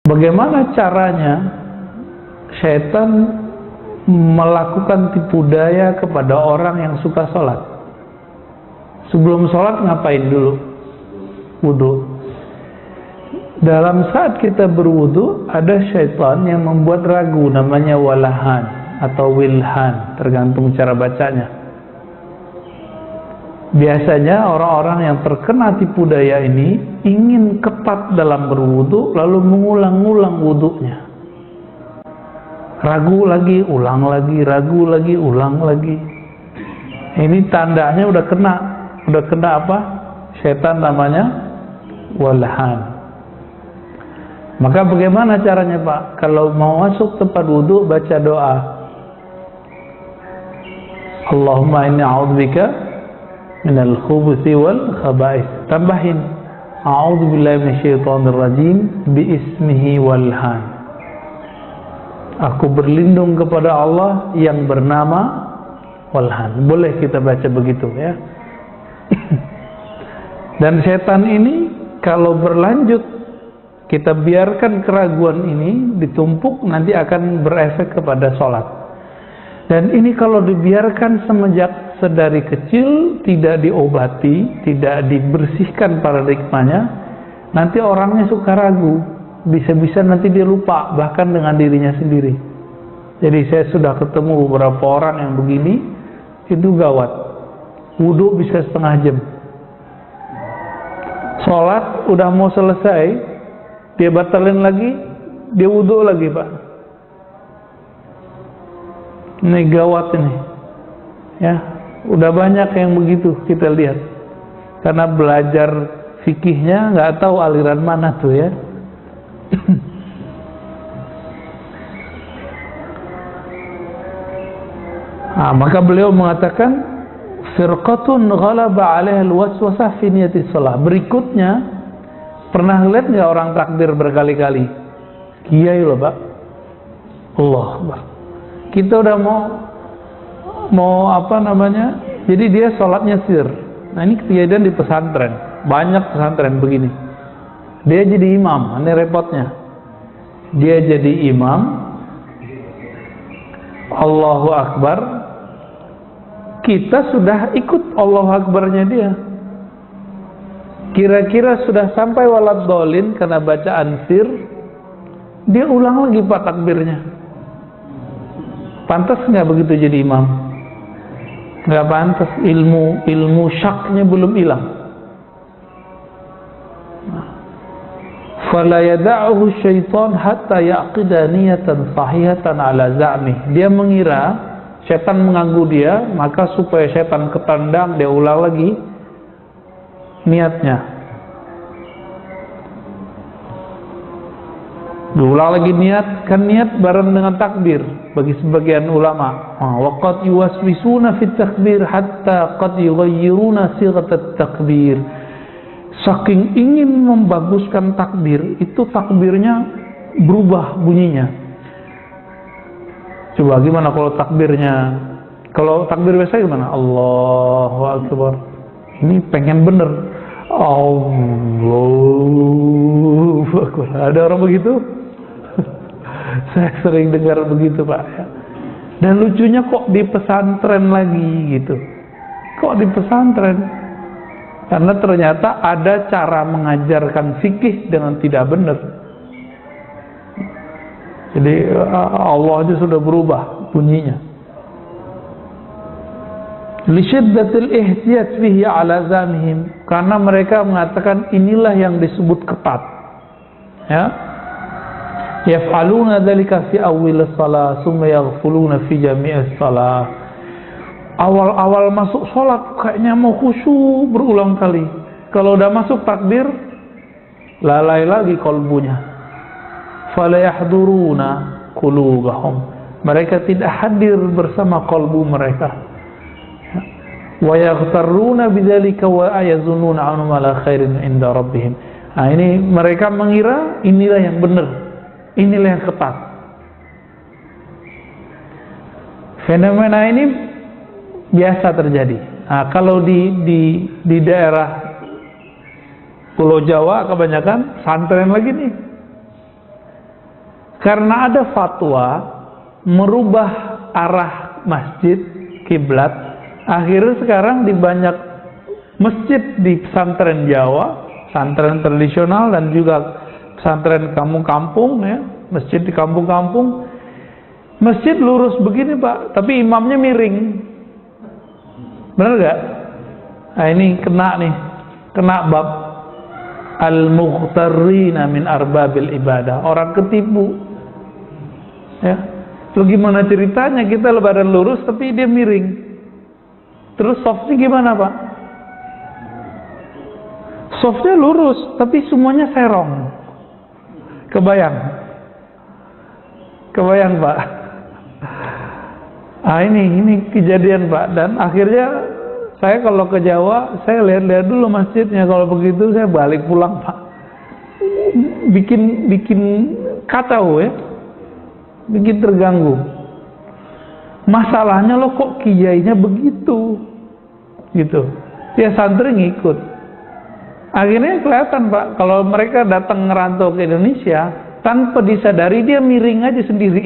Bagaimana caranya syaitan melakukan tipu daya kepada orang yang suka sholat? Sebelum sholat ngapain dulu? Wudu. Dalam saat kita berwudu, ada syaitan yang membuat ragu, namanya walahan atau wilhan, tergantung cara bacanya. Biasanya orang-orang yang terkena tipu daya ini ingin ketat dalam berwudu, lalu mengulang-ulang wudunya. Ragu lagi, ulang lagi, ragu lagi, ulang lagi. Ini tandanya udah kena apa? Setan namanya walahan. Maka bagaimana caranya, Pak? Kalau mau masuk tempat wudu, baca doa. Allahumma inni a'udzubika minal khubuthi wal khaba'ith. Tambahin, a'udzubillahi minasyaitonir rajim biismihi walhan. Aku berlindung kepada Allah yang bernama walhan. Boleh kita baca begitu ya. Dan setan ini kalau berlanjut, kita biarkan keraguan ini ditumpuk, nanti akan berefek kepada sholat. Dan ini kalau dibiarkan semenjak sedari kecil, tidak diobati, tidak dibersihkan paradigmanya, nanti orangnya suka ragu. Bisa-bisa nanti dia lupa, bahkan dengan dirinya sendiri. Jadi saya sudah ketemu beberapa orang yang begini, itu gawat. Wudu bisa setengah jam. Sholat udah mau selesai, dia batalin lagi, dia wudu lagi, Pak. Ini gawat ini. Ya, udah banyak yang begitu kita lihat. Karena belajar fikihnya nggak tahu aliran mana tuh ya. Maka beliau mengatakan firqatun ghalaba 'alaiha al-waswasah fi niyati shalah. Berikutnya, pernah lihat nggak orang takbir berkali-kali? Kiai loh, Pak. Allah, Pak. Kita udah mau apa namanya? Jadi dia sholatnya sir. Nah, ini kejadian di pesantren. Banyak pesantren begini. Dia jadi imam, ini repotnya. Dia jadi imam, Allahu Akbar, kita sudah ikut Allahu Akbarnya dia. Kira-kira sudah sampai waladhdallin karena bacaan sir, dia ulang lagi Pak takbirnya. Pantas nggak begitu jadi imam? Nggak pantas, ilmu syaknya belum hilang. Fala yada'uhu syaitan hatta yaqida niyatan sahihatan ala za'mih. Dia mengira setan mengganggu dia, maka supaya setan ketendang, dia ulang lagi niatnya. Diulang lagi niat, kan niat bareng dengan takbir bagi sebagian ulama. Waqad yuwaswisuna fit takbir hatta qad yughayyiruna sighat at-takbir. Saking ingin membaguskan takbir, itu takbirnya berubah bunyinya. Coba gimana kalau takbirnya? Kalau takbir biasa gimana? Allahu Akbar. Ini pengen bener. Allahu Akbar. Ada orang begitu? Saya sering dengar begitu, Pak. Dan lucunya kok di pesantren lagi gitu. Kok di pesantren? Karena ternyata ada cara mengajarkan fikih dengan tidak benar. Jadi Allah aja sudah berubah bunyinya. Lisyiddatil ihtiyat fihi ala zamihim, karena mereka mengatakan inilah yang disebut ketat. Ya. Yaf'aluna dzalika fi awwil shalah, tsumma yaghfuluna fi jami'is shalah. Awal-awal masuk sholat kayaknya mau khusyuk berulang kali. Kalau udah masuk takbir, lalai lagi kolbunya. Fala yahduruna qulubahum. Mereka tidak hadir bersama kolbu mereka. Wa yaghtarruna bidzalika wa ayazunnuna annahum ala khairin inda rabbihim. Nah, ini mereka mengira inilah yang benar. Inilah yang ketat. Fenomena ini biasa terjadi. Nah, kalau di daerah Pulau Jawa kebanyakan santren lagi nih. karena ada fatwa merubah arah masjid kiblat, akhirnya sekarang di banyak masjid di pesantren Jawa, pesantren tradisional dan juga pesantren kampung-kampung ya, masjid di kampung-kampung, masjid lurus begini Pak, tapi imamnya miring. Benar gak? Nah ini kena bab al-mughtarrina min arbabil ibadah, orang ketipu ya. Terus gimana ceritanya kita lebaran lurus tapi dia miring, terus softnya gimana Pak? Softnya lurus tapi semuanya serong. Kebayang Pak. Ah ini kejadian Pak, dan akhirnya saya kalau ke Jawa saya lihat-lihat dulu masjidnya, kalau begitu saya balik pulang Pak. Bikin kacau ya, bikin terganggu. Masalahnya lo kok kiainya begitu gitu, ya santri ngikut. Akhirnya kelihatan Pak, kalau mereka datang ngerantau ke Indonesia tanpa disadari dia miring aja sendiri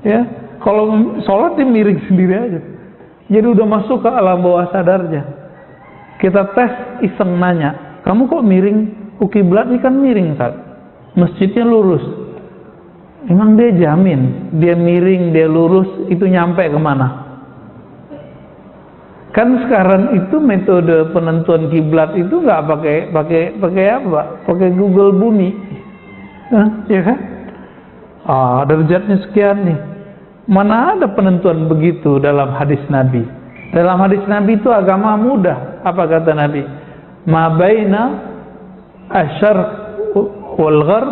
ya. Kalau sholat dia miring sendiri aja. Jadi udah masuk ke alam bawah sadarnya. Kita tes iseng nanya, kamu kok miring? Kiblat ini kan miring Ustaz, masjidnya lurus. Emang dia jamin dia miring, dia lurus itu nyampe kemana? Kan sekarang itu metode penentuan kiblat itu nggak pakai apa? Pakai Google Bumi, ya kan? Derajatnya sekian nih. Mana ada penentuan begitu dalam hadis Nabi? Dalam hadis Nabi itu agama mudah. Apa kata Nabi? Ma baina asyarq wal gharb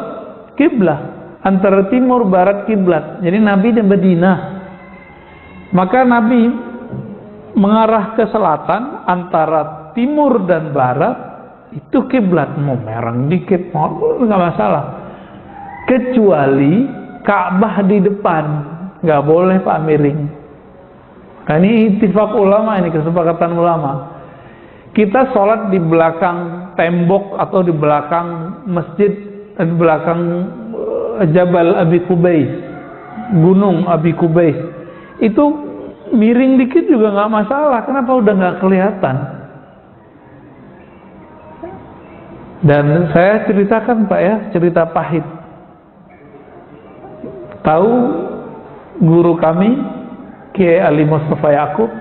kiblah. Antara timur barat kiblat. Jadi Nabi di Madinah. Maka Nabi mengarah ke selatan, antara timur dan barat itu kiblat. Mau merang dikit mau nggak masalah. Kecuali Ka'bah di depan. Nggak boleh Pak miring. Nah, ini ittifaq ulama, ini kesepakatan ulama. Kita sholat di belakang tembok atau di belakang masjid, di belakang Jabal Abi Qubais, Gunung Abi Qubais, itu miring dikit juga nggak masalah. Kenapa? Udah nggak kelihatan. Dan saya ceritakan Pak ya, cerita pahit. Tahu guru kami Kiai Ali Mustafa Yaqub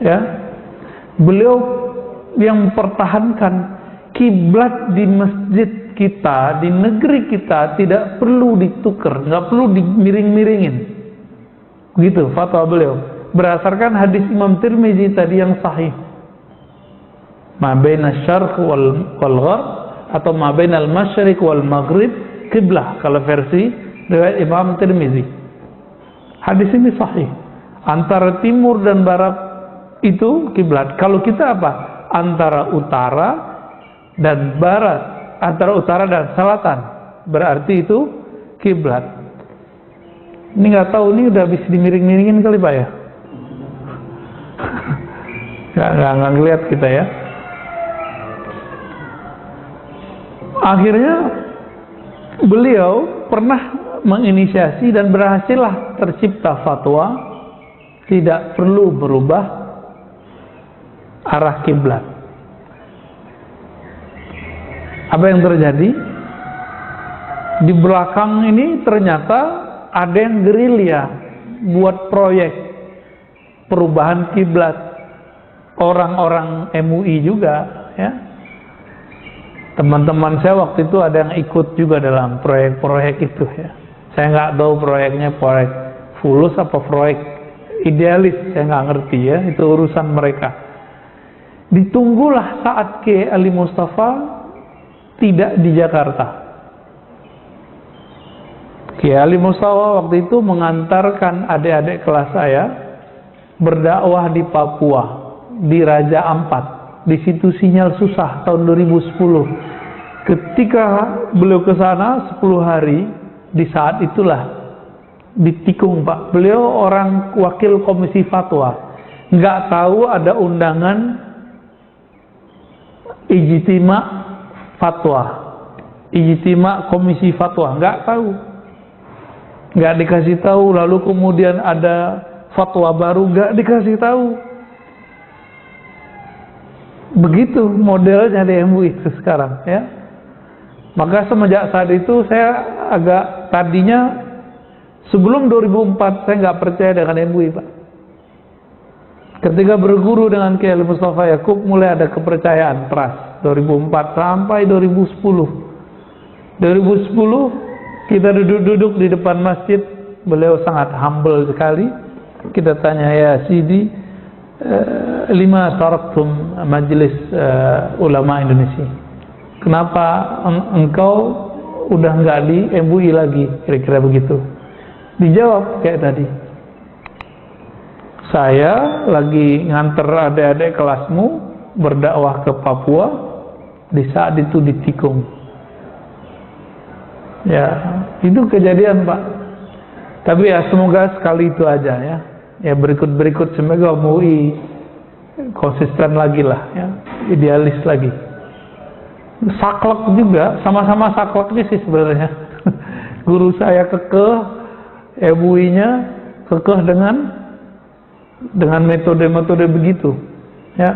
ya, beliau yang mempertahankan kiblat di masjid kita, di negeri kita tidak perlu ditukar, nggak perlu dimiring-miringin, gitu fatwa beliau berdasarkan hadis Imam Tirmizi tadi yang sahih, ma baina syarq wal gharb atau ma baina al masyriq wal maghrib kiblah kalau versi riwayat Imam Tirmizi. Hadis ini sahih. Antara timur dan barat itu kiblat. Kalau kita apa? Antara utara dan barat, antara utara dan selatan, berarti itu kiblat. Ini nggak tahu, ini udah habis dimiring-miringin kali Pak ya? nggak ngeliat kita ya. Akhirnya beliau pernah menginisiasi dan berhasillah tercipta fatwa tidak perlu berubah arah kiblat. Apa yang terjadi? Di belakang ini ternyata ada yang gerilya buat proyek perubahan kiblat. Orang-orang MUI juga ya. Teman-teman saya waktu itu ada yang ikut juga dalam proyek-proyek itu ya. Saya nggak tahu proyeknya proyek fulus apa proyek idealis, saya nggak ngerti ya, itu urusan mereka. Ditunggulah saat Kiai Ali Mustafa tidak di Jakarta. Kiai Ali Mustafa waktu itu mengantarkan adik-adik kelas saya berdakwah di Papua, di Raja Ampat. Di situ sinyal susah tahun 2010. Ketika beliau ke sana 10 hari, di saat itulah ditikung Pak. Beliau orang wakil komisi fatwa, nggak tahu ada undangan ijtima fatwa, ijtima komisi fatwa, nggak tahu. nggak dikasih tahu, lalu kemudian ada fatwa baru, nggak dikasih tahu. Begitu modelnya di MUI itu sekarang, ya. Maka semenjak saat itu saya agak, tadinya sebelum 2004 saya nggak percaya dengan MUI, Pak. Ketika berguru dengan Kiai Mustafa Yakub mulai ada kepercayaan, trust. 2004 sampai 2010. 2010 kita duduk-duduk di depan masjid, beliau sangat humble sekali. Kita tanya, ya Sidi, lima taraktum majelis ulama Indonesia, kenapa engkau udah nggak di MUI lagi, kira-kira begitu. Dijawab kayak tadi, saya lagi nganter adik-adik kelasmu berdakwah ke Papua, di saat itu ditikung. Ya, itu kejadian, Pak. Tapi ya semoga sekali itu aja, ya. Ya berikut-berikut semoga MUI konsisten lagi lah, ya, idealis lagi. Saklek juga, sama-sama sakleknya sih sebenarnya. Guru saya kekeh, MUI-nya kekeh dengan metode-metode begitu, ya.